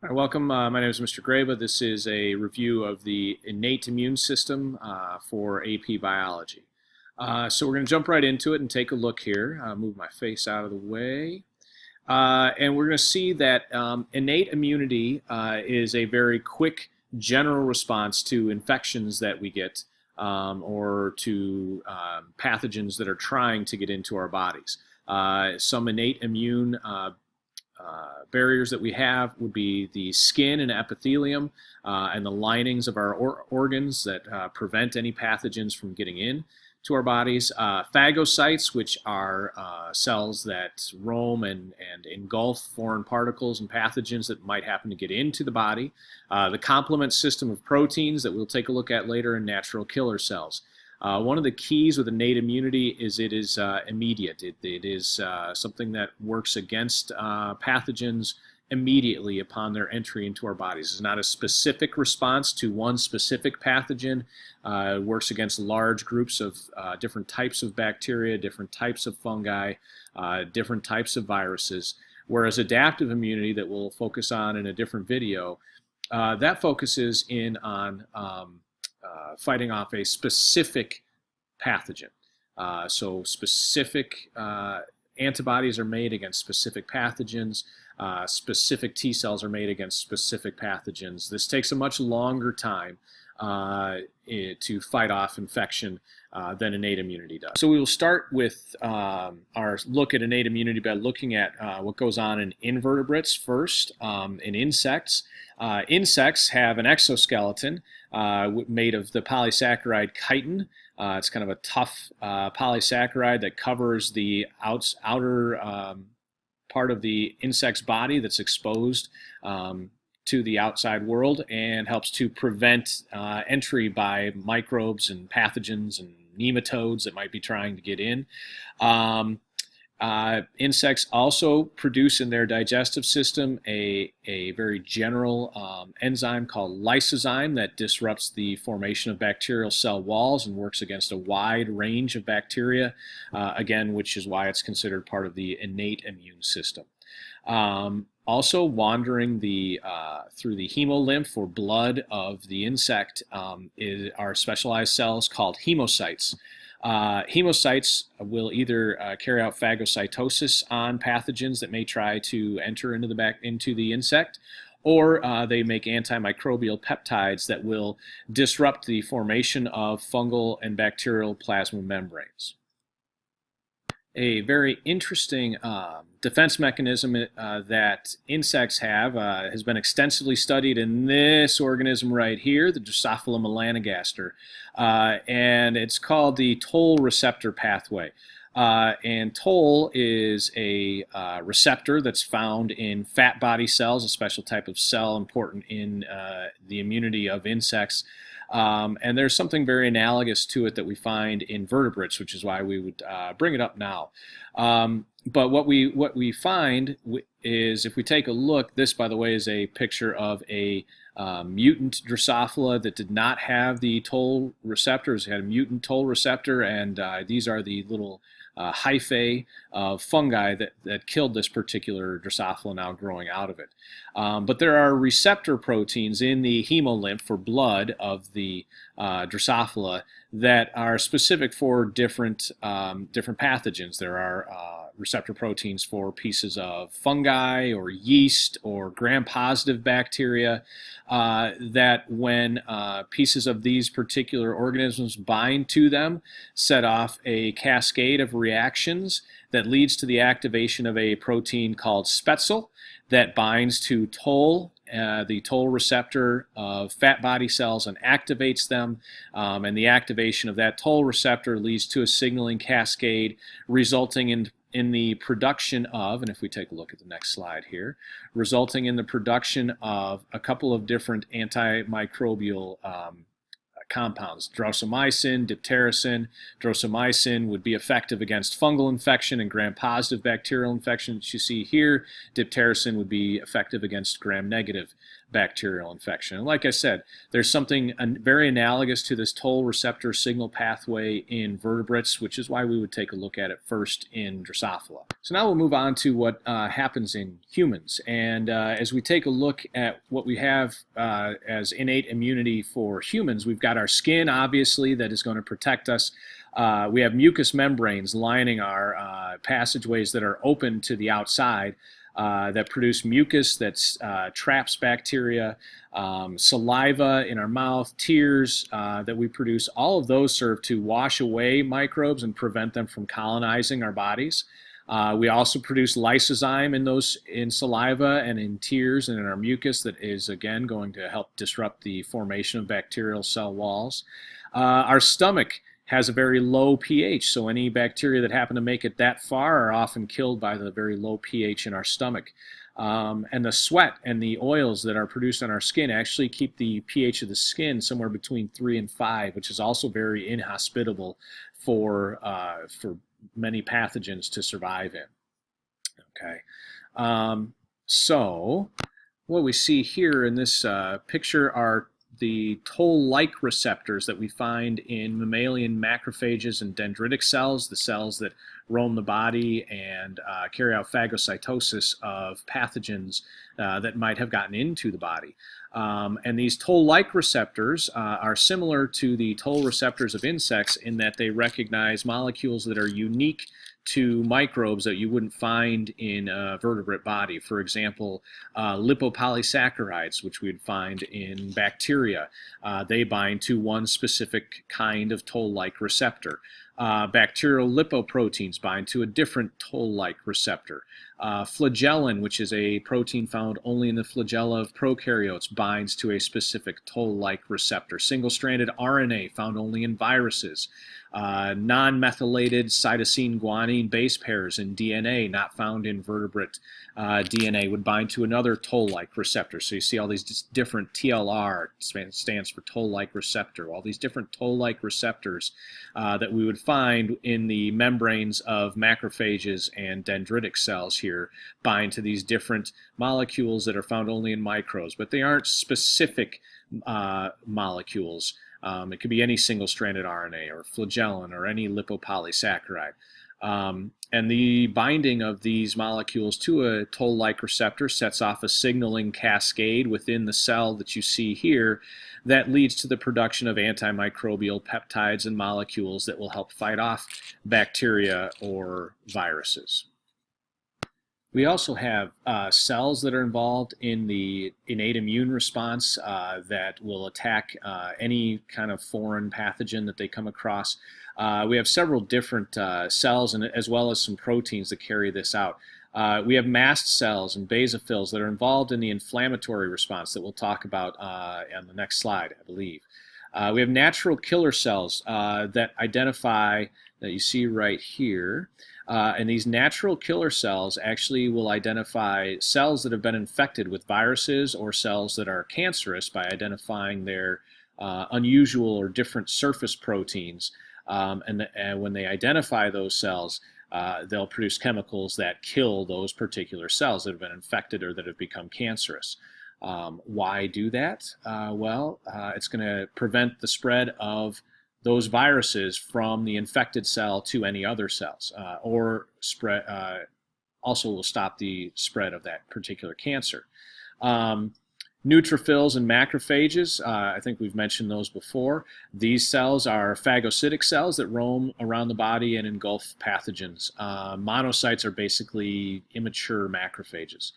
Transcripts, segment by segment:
Hi, welcome. My name is Mr. Graba. This is a review of the innate immune system for AP biology. So we're going to jump right into it and take a look here. Move my face out of the way. And we're going to see that innate immunity is a very quick general response to infections that we get or to pathogens that are trying to get into our bodies. Some innate immune barriers that we have would be the skin and epithelium and the linings of our organs that prevent any pathogens from getting in to our bodies. Phagocytes, which are cells that roam and engulf foreign particles and pathogens that might happen to get into the body. The complement system of proteins that we'll take a look at later, and natural killer cells. One of the keys with innate immunity is it is immediate. It is something that works against pathogens immediately upon their entry into our bodies. It's not a specific response to one specific pathogen. It works against large groups of different types of bacteria, different types of fungi, different types of viruses. Whereas adaptive immunity, that we'll focus on in a different video, that focuses in on fighting off a specific pathogen. So specific antibodies are made against specific pathogens. Specific T cells are made against specific pathogens. This takes a much longer time to fight off infection than innate immunity does. So we will start with our look at innate immunity by looking at what goes on in invertebrates first. In insects, insects have an exoskeleton made of the polysaccharide chitin. It's kind of a tough polysaccharide that covers the outer part of the insect's body that's exposed to the outside world and helps to prevent entry by microbes and pathogens and nematodes that might be trying to get in. Insects also produce in their digestive system a very general enzyme called lysozyme that disrupts the formation of bacterial cell walls and works against a wide range of bacteria, again, which is why it's considered part of the innate immune system. Also wandering through the hemolymph or blood of the insect are specialized cells called hemocytes. Hemocytes will either carry out phagocytosis on pathogens that may try to enter into the insect, or they make antimicrobial peptides that will disrupt the formation of fungal and bacterial plasma membranes. A very interesting defense mechanism that insects have has been extensively studied in this organism right here, the Drosophila melanogaster, and it's called the toll receptor pathway. And toll is a receptor that's found in fat body cells, a special type of cell important in the immunity of insects. And there's something very analogous to it that we find in vertebrates, which is why we would bring it up now. But what we find is, if we take a look, this, by the way, is a picture of a mutant Drosophila that did not have the toll receptors. It had a mutant toll receptor, and these are the little hyphae of fungi that killed this particular Drosophila now growing out of it. But there are receptor proteins in the hemolymph or blood of the Drosophila that are specific for different pathogens. There are receptor proteins for pieces of fungi or yeast or gram-positive bacteria that, when pieces of these particular organisms bind to them, set off a cascade of reactions that leads to the activation of a protein called Spetzel that binds to toll, the toll receptor of fat body cells, and activates them. And the activation of that toll receptor leads to a signaling cascade resulting in the production of, and if we take a look at the next slide here, resulting in the production of a couple of different antimicrobial compounds. Drosomycin, diptericin. Drosomycin would be effective against fungal infection and gram-positive bacterial infection that you see here. Diptericin would be effective against gram-negative bacterial infection. And like I said, there's something very analogous to this toll receptor signal pathway in vertebrates, which is why we would take a look at it first in Drosophila. So now we'll move on to what happens in humans. And as we take a look at what we have as innate immunity for humans, we've got our skin, obviously, that is going to protect us. We have mucous membranes lining our passageways that are open to the outside. That produce mucus that traps bacteria, saliva in our mouth, tears that we produce. All of those serve to wash away microbes and prevent them from colonizing our bodies. We also produce lysozyme in saliva and in tears and in our mucus that is, again, going to help disrupt the formation of bacterial cell walls. Our stomach has a very low pH, so any bacteria that happen to make it that far are often killed by the very low pH in our stomach. And the sweat and the oils that are produced on our skin actually keep the pH of the skin somewhere between 3 and 5, which is also very inhospitable for many pathogens to survive in. Okay, so what we see here in this picture are the toll-like receptors that we find in mammalian macrophages and dendritic cells, the cells that roam the body and carry out phagocytosis of pathogens that might have gotten into the body. And these toll-like receptors are similar to the toll receptors of insects in that they recognize molecules that are unique to microbes that you wouldn't find in a vertebrate body. For example, lipopolysaccharides, which we'd find in bacteria. They bind to one specific kind of toll-like receptor. Bacterial lipoproteins bind to a different toll-like receptor. Flagellin, which is a protein found only in the flagella of prokaryotes, binds to a specific toll-like receptor. Single-stranded RNA found only in viruses. Non-methylated cytosine guanine base pairs in DNA not found in vertebrate DNA would bind to another toll-like receptor. So you see all these different TLR, stands for toll-like receptor, all these different toll-like receptors that we would find in the membranes of macrophages and dendritic cells here bind to these different molecules that are found only in microbes, but they aren't specific molecules. It could be any single-stranded RNA or flagellin or any lipopolysaccharide. And the binding of these molecules to a toll-like receptor sets off a signaling cascade within the cell that you see here that leads to the production of antimicrobial peptides and molecules that will help fight off bacteria or viruses. We also have cells that are involved in the innate immune response that will attack any kind of foreign pathogen that they come across. We have several different cells and as well as some proteins that carry this out. We have mast cells and basophils that are involved in the inflammatory response that we'll talk about on the next slide, I believe. We have natural killer cells that identify, that you see right here. And these natural killer cells actually will identify cells that have been infected with viruses or cells that are cancerous by identifying their unusual or different surface proteins. And when they identify those cells, they'll produce chemicals that kill those particular cells that have been infected or that have become cancerous. Why do that? Well, it's going to prevent the spread of those viruses from the infected cell to any other cells, or spread, also will stop the spread of that particular cancer. Neutrophils and macrophages, I think we've mentioned those before. These cells are phagocytic cells that roam around the body and engulf pathogens. Monocytes are basically immature macrophages.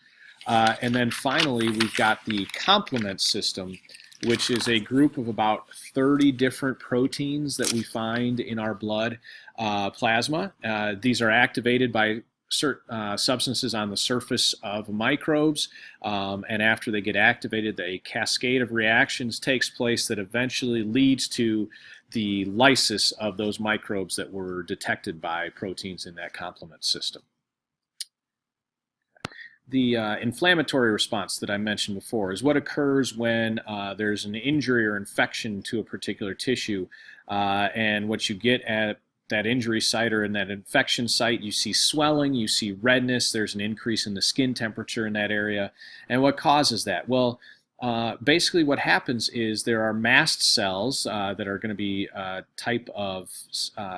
And then finally, we've got the complement system, which is a group of about 30 different proteins that we find in our blood plasma. These are activated by certain substances on the surface of microbes, and after they get activated, a cascade of reactions takes place that eventually leads to the lysis of those microbes that were detected by proteins in that complement system. the inflammatory response that I mentioned before is what occurs when there's an injury or infection to a particular tissue. And what you get at that injury site or in that infection site, you see swelling, you see redness, there's an increase in the skin temperature in that area. And what causes that? Well, basically what happens is there are mast cells that are going to be a type of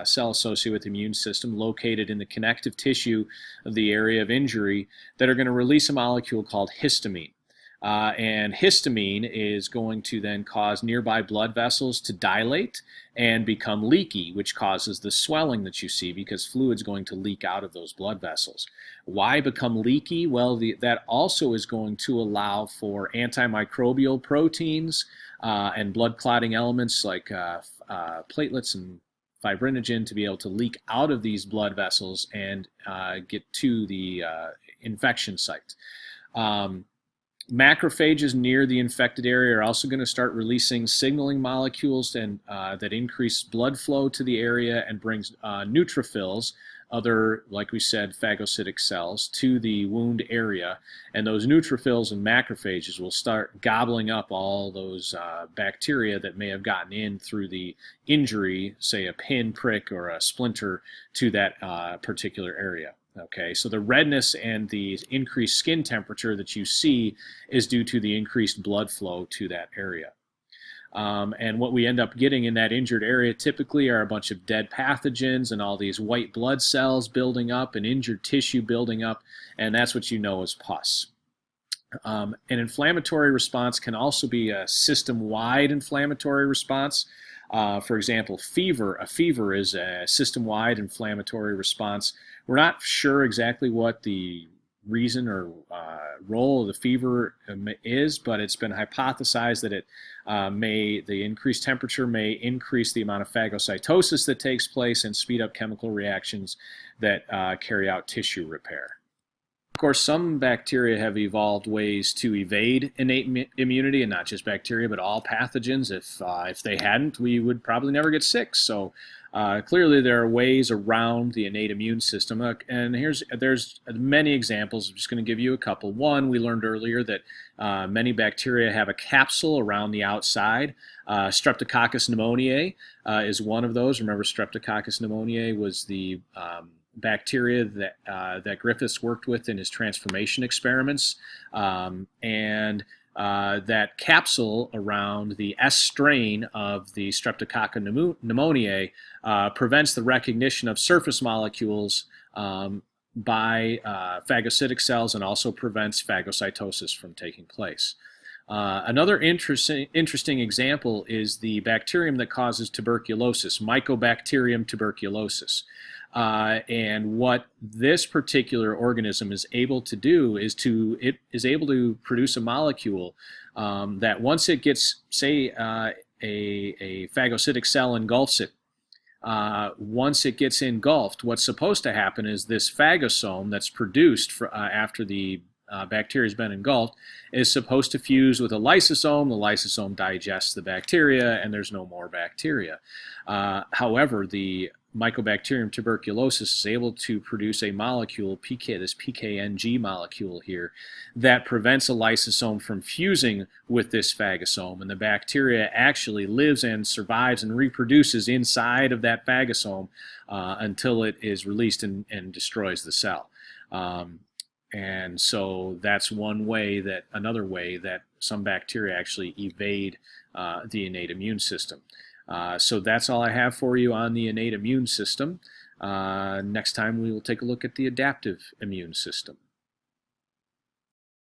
cell associated with the immune system located in the connective tissue of the area of injury that are going to release a molecule called histamine. And histamine is going to then cause nearby blood vessels to dilate and become leaky, which causes the swelling that you see because fluid's going to leak out of those blood vessels. Why become leaky? Well, that also is going to allow for antimicrobial proteins and blood clotting elements like platelets and fibrinogen to be able to leak out of these blood vessels and get to the infection site. Macrophages near the infected area are also going to start releasing signaling molecules that increase blood flow to the area and brings neutrophils, other, like we said, phagocytic cells, to the wound area. And those neutrophils and macrophages will start gobbling up all those bacteria that may have gotten in through the injury, say a pin prick or a splinter, to that particular area. Okay, so the redness and the increased skin temperature that you see is due to the increased blood flow to that area. And what we end up getting in that injured area typically are a bunch of dead pathogens and all these white blood cells building up and injured tissue building up, and that's what you know as pus. An inflammatory response can also be a system-wide inflammatory response. For example, fever. A fever is a system-wide inflammatory response. We're not sure exactly what the reason or role of the fever is, but it's been hypothesized that the increased temperature may increase the amount of phagocytosis that takes place and speed up chemical reactions that carry out tissue repair. Of course, some bacteria have evolved ways to evade innate immunity, and not just bacteria, but all pathogens. If they hadn't, we would probably never get sick. So clearly there are ways around the innate immune system, and there's many examples. I'm just going to give you a couple. One, we learned earlier that many bacteria have a capsule around the outside. Streptococcus pneumoniae is one of those. Remember, Streptococcus pneumoniae was the bacteria that Griffiths worked with in his transformation experiments, and that capsule around the S strain of the Streptococcus pneumoniae prevents the recognition of surface molecules by phagocytic cells and also prevents phagocytosis from taking place. Another interesting example is the bacterium that causes tuberculosis, Mycobacterium tuberculosis. And what this particular organism is able to do is it is able to produce a molecule that once it gets, say, a phagocytic cell engulfs it, once it gets engulfed, what's supposed to happen is this phagosome that's produced after the bacteria has been engulfed is supposed to fuse with a lysosome. The lysosome digests the bacteria, and there's no more bacteria. However, the Mycobacterium tuberculosis is able to produce a molecule, this PKNG molecule here, that prevents a lysosome from fusing with this phagosome, and the bacteria actually lives and survives and reproduces inside of that phagosome until it is released and destroys the cell. And so that's another way that some bacteria actually evade the innate immune system. So that's all I have for you on the innate immune system. Next time we will take a look at the adaptive immune system.